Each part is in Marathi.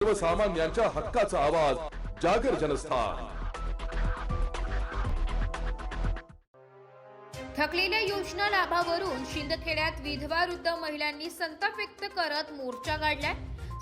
सर्वसामान्यांच्या हक्काचा आवाज जागर जनस्थान। थकलेल्या योजना लाभावरून शिंदखेड्यात विधवा वृद्ध महिलांनी संताप व्यक्त करत मोर्चा काढलाय।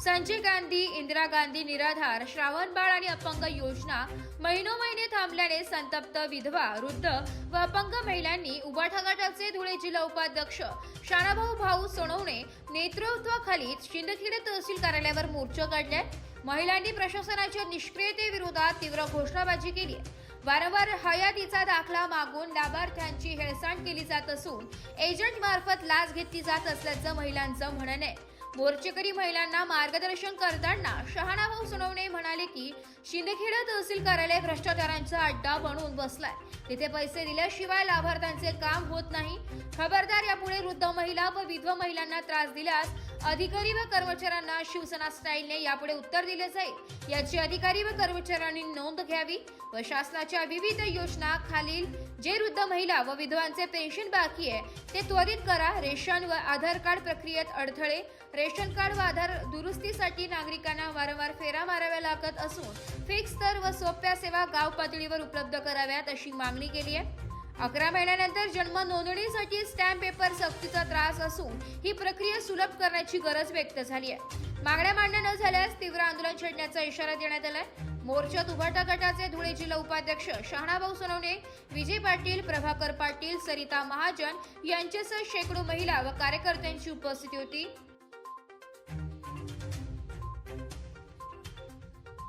संजय गांधी, इंदिरा गांधी निराधार, श्रावणबाळ आणि अपंग योजना महिनोमहिने थांबल्याने संतप्त विधवा, वृद्ध व अपंग महिलांनी उबाठा गटाचे धुळे जिल्हा उपाध्यक्ष शानाभाऊ सोनवणे नेतृत्वाखाली शिंदखेडा तहसील कार्यालयावर मोर्चा काढलाय। महिलांनी प्रशासनाच्या निष्क्रियतेविरोधात तीव्र घोषणाबाजी केली आहे। वारंवार हयातीचा दाखला मागून लाभार्थ्यांची हेळसांड केली जात असून एजंट मार्फत लाच घेतली जात असल्याचं महिलांचं म्हणणं आहे। मोर्चेकरी महिलांना मार्गदर्शन करताना शहाणाभाऊ सोनवणे म्हणाले की शिंदखेडा तहसील कार्यालय भ्रष्टाचारांचा अड्डा बनून बसलाय। तिथे पैसे दिल्याशिवाय लाभार्थ्यांचे काम होत नाही। खबरदार, यापुढे वृद्ध महिला व विधवा महिलांना त्रास दिल्यास अधिकारी व कर्मचाऱ्यांना शिवसेना स्टाईलने यापुढे उत्तर दिले जाईल। याची अधिकारी व कर्मचाऱ्यांनी नोंद घ्यावी व शासनाच्या विविध योजना खालील जे वृद्ध महिला व विधवांचे पेन्शन बाकी आहे ते त्वरित करा। रेशन व आधार कार्ड प्रक्रियेत अडथळे, रेशन कार्ड व आधार दुरुस्तीसाठी नागरिकांना वारंवार फेरा माराव्या लागत असून फिक्स दर व सोप्या सेवा गाव पातळीवर उपलब्ध कराव्यात अशी मागणी केली आहे। 11 महिन्यानंतर जन्म नोंदणीसाठी स्टॅम्प पेपर सक्तीचा त्रास असून ही प्रक्रिया सुलभ करण्याची गरज व्यक्त झाली आहे। मागण्या मान्य न झाल्यास तीव्र आंदोलन छेडण्याचा इशारा देण्यात आलाय। मोर्चात उभाटा गटाचे धुळे जिल्हा उपाध्यक्ष शहाणाभाऊ सोनवणे, विजय पाटील, प्रभाकर पाटील, सरिता महाजन यांच्यासह शेकडो महिला व कार्यकर्त्यांची उपस्थिती होती।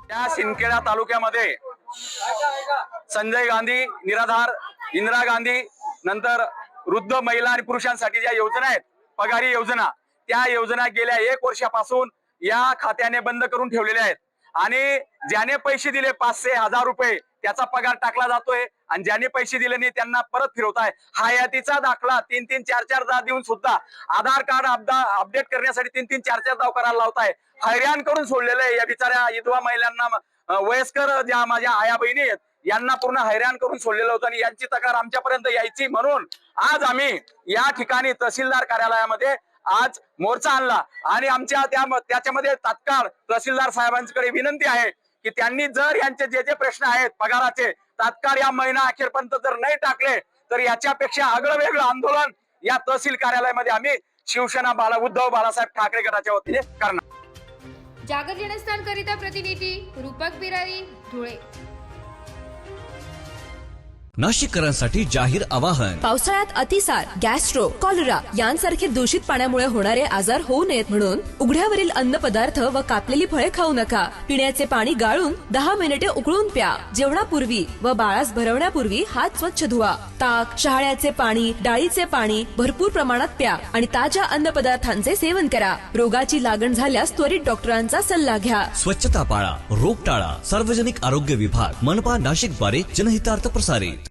त्या शिंदखेडा तालुक्यामध्ये संजय गांधी निराधार, इंदिरा गांधी नंतर वृद्ध महिला आणि पुरुषांसाठी ज्या योजना आहेत, पगारी योजना, त्या योजना गेल्या 1 वर्षापासून या खात्याने बंद करून ठेवलेल्या आहेत आणि ज्याने पैसे दिले 500-1000 रुपये त्याचा पगार टाकला जातोय आणि ज्याने पैसे दिले नाही त्यांना परत फिरवताय। हयातीचा दाखला 3-3, 4-4 देऊन सुद्धा आधार कार्ड अपडेट करण्यासाठी 3-3, 4-4 करायला लावताय। हैराण करून सोडलेलं आहे या बिचाऱ्या विधवा महिलांना, वयस्कर ज्या माझ्या आया बहिणी आहेत यांना पूर्ण हैराण करून सोडलेलं होतं आणि यांची तक्रार आमच्यापर्यंत यायची म्हणून आज आम्ही या ठिकाणी तहसीलदार कार्यालयामध्ये आज मोर्चा आणला आणि आमच्या त्याच्यामध्ये तात्काळ तहसीलदार साहेबांकडे विनंती आहे की त्यांनी जर यांचे जे प्रश्न आहेत पगाराचे तात्काळ या महिना अखेरपर्यंत जर नाही टाकले तर याच्यापेक्षा आगळं वेगळं आंदोलन या तहसील कार्यालयामध्ये आम्ही शिवसेना उद्धव बाळासाहेब ठाकरे गटाच्या वतीने करणार। जागर जनस्थान करिता प्रतिनिधी रूपक बिरारी, धुळे। नाशिककरांसाठी जाहीर आवाहन। पावसाळ्यात अतिसार, गॅस्ट्रो, कॉलरा यांसारखे दूषित पाण्यामुळे होणारे आजार होऊ नयेत म्हणून उघड्यावरील अन्नपदार्थ व कापलेली फळे खाऊ नका। पिण्याचे पाणी गाळून 10 मिनिटे उकळून प्या। जेवणापूर्वी व बाळास भरवण्यापूर्वी हात स्वच्छ धुवा। ताक, शहाळ्याचे पाणी, डाळीचे पाणी भरपूर प्रमाणात प्या आणि ताज्या अन्नपदार्थांचे सेवन करा। रोगाची लागण झाल्यास त्वरित डॉक्टरांचा सल्ला घ्या। स्वच्छता पाळा, रोग टाळा। सार्वजनिक आरोग्य विभाग, मनपा नाशिक द्वारे जनहितार्थ प्रसारित।